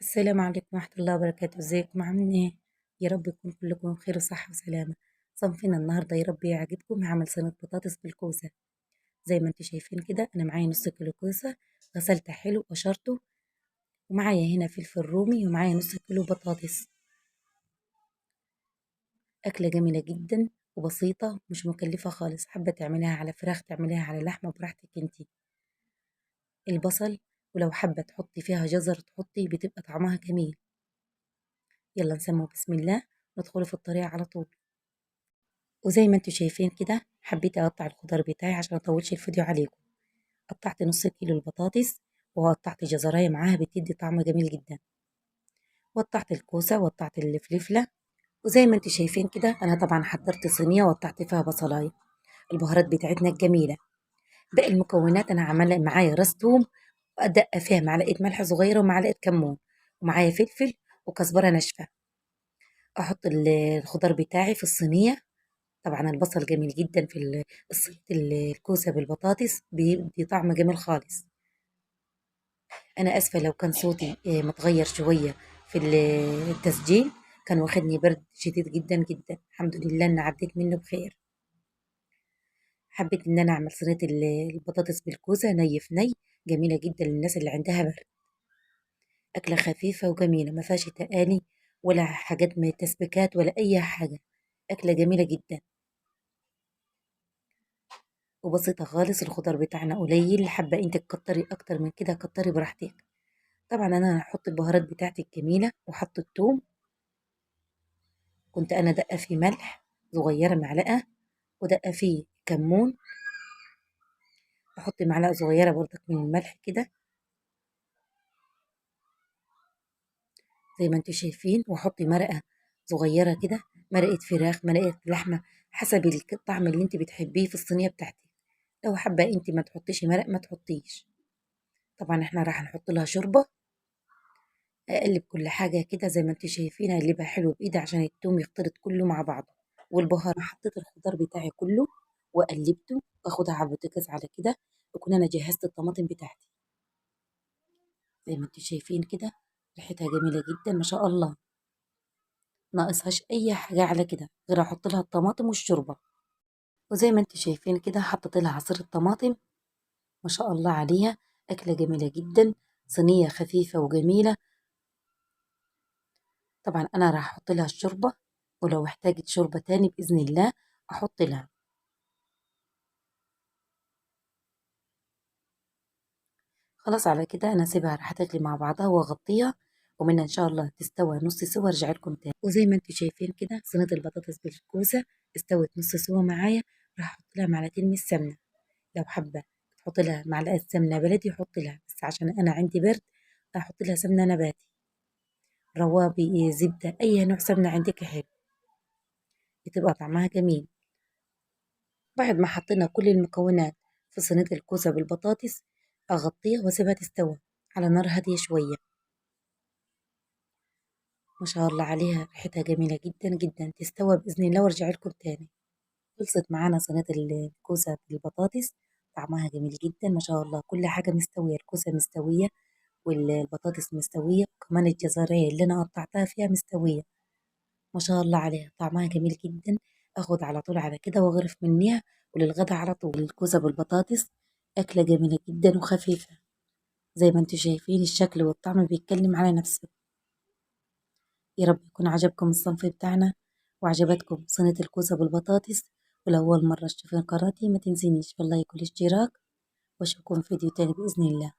السلام عليكم ورحمة الله وبركاته، ازيكم عاملين ايه؟ يا رب يكون كلكم بخير وصحة وسلامة. صنفنا النهاردة يا رب يعجبكم، هعمل صينية بطاطس بالكوسة. زي ما انتم شايفين كده، انا معايا نص كيلو كوسة، غسلتها حلو وقشرته، ومعايا هنا فلفل رومي، ومعايا نص كيلو بطاطس. أكلة جميلة جدا وبسيطة، مش مكلفة خالص. حابة تعمليها على فراخ، تعمليها على لحمة، براحتك انتي. البصل، ولو حابة تحطي فيها جزر تحطي، بتبقى طعمها جميل. يلا نسمو بسم الله، ندخل في الطريقة على طول. وزي ما انتوا شايفين كده، حبيت اقطع الخضار بتاعي عشان اطولش الفيديو عليكم. قطعت نص كيلو البطاطس، وقطعت جزرايه معاها بتدي طعم جميل جدا. وقطعت الكوسه، وقطعت الفلفله. وزي ما انتوا شايفين كده، انا طبعا حضرت صينيه وقطعت فيها بصلايه. البهارات بتاعتنا الجميله. باقي المكونات انا عامله معايا راس توم، وادق فيها معلقه ملح صغيره ومعلقه كمون، ومعايا فلفل وكزبره ناشفه. احط الخضار بتاعي في الصينيه. طبعا البصل جميل جدا في صينية الكوسة بالبطاطس، بيدي طعم جميل خالص. أنا أسفة لو كان صوتي متغير شوية في التسجيل، كان واخدني برد شديد جدا جدا. الحمد لله إن عديت منه بخير. حبيت إن أنا أعمل صينية البطاطس بالكوسة ني في ني، جميلة جدا للناس اللي عندها برد. أكلة خفيفة وجميلة، ما فيهاش تقالي ولا حاجات من تسبيكات ولا أي حاجة. أكلة جميلة جدا وبسيطة خالص. الخضار بتاعنا قليل، حابة انت تكتري اكتر من كده كتري براحتك. طبعا انا هحط البهارات بتاعتي الجميلة، وحط الثوم. كنت انا دقة فيه ملح صغيرة معلقة، ودقة فيه كمون. احط معلقة صغيرة برضك من الملح كده زي ما انتوا شايفين. واحط مرقة صغيرة كده، مرقة فراخ، مرقة لحمة، حسب الطعم اللي انت بتحبيه في الصينية بتاعتك. لو حابة انت ما تحطيش مرق ما تحطيش. طبعا احنا راح نحط لها شوربة. اقلب كل حاجه كده زي ما انتوا شايفين، اقلبها حلو بايدي عشان التوم يختلط كله مع بعضه. والبهار، حطيت الخضار بتاعي كله وقلبته، واخدها على البوتاجاز على كده. اكون انا جهزت الطماطم بتاعتي زي ما انتوا شايفين كده. ريحتها جميله جدا ما شاء الله، ناقصهاش اي حاجه على كده غير احط لها الطماطم والشوربه. وزي ما انتوا شايفين كده، حطيت لها عصير الطماطم. ما شاء الله عليها، اكله جميله جدا، صينيه خفيفه وجميله. طبعا انا راح احط لها الشوربه، ولو احتاجت شوربه تاني باذن الله احط لها. خلاص على كده انا سيبها راح تغلي مع بعضها واغطيها، ومنها ان شاء الله تستوى نص سوا ارجع لكم تاني. وزي ما انتم شايفين كده، صينيه البطاطس بالكوسه استوت نص سوا معايا. راح احط لها معلقتين من السمنه. لو حابه تحط لها معلقه سمنه بلدي حط لها، بس عشان انا عندي برد احط لها سمنه نباتي، روابي، زبده، اي نوع سمنه عندك حلو، بتبقى طعمها جميل. بعد ما حطينا كل المكونات في صينية الكوسة بالبطاطس، أغطيها وأسيبها تستوى على نار هادية شوية. ما شاء الله عليها، ريحتها جميلة جدا جدا. تستوى بإذن الله وارجع لكم تاني. خلصت معانا صينية الكوسة بالبطاطس، طعمها جميل جدا ما شاء الله. كل حاجة مستوية، الكوسة مستوية والبطاطس مستوية، وكمان الجزرية اللي أنا قطعتها فيها مستوية. ما شاء الله عليها، طعمها جميل جدا. اخد على طول على كده واغرف منيها، وللغدا على طول. الكوسة بالبطاطس أكلة جميلة جدا وخفيفة. زي ما انتم شايفين الشكل والطعم بيتكلم على نفسه. يا رب يكون عجبكم الصنف بتاعنا، وعجبتكم صينية الكوسة بالبطاطس. ولو أول مرة تشوفين قناتي ما تنسينيش باللايك والاشتراك، واشوفكم في فيديو تاني بإذن الله.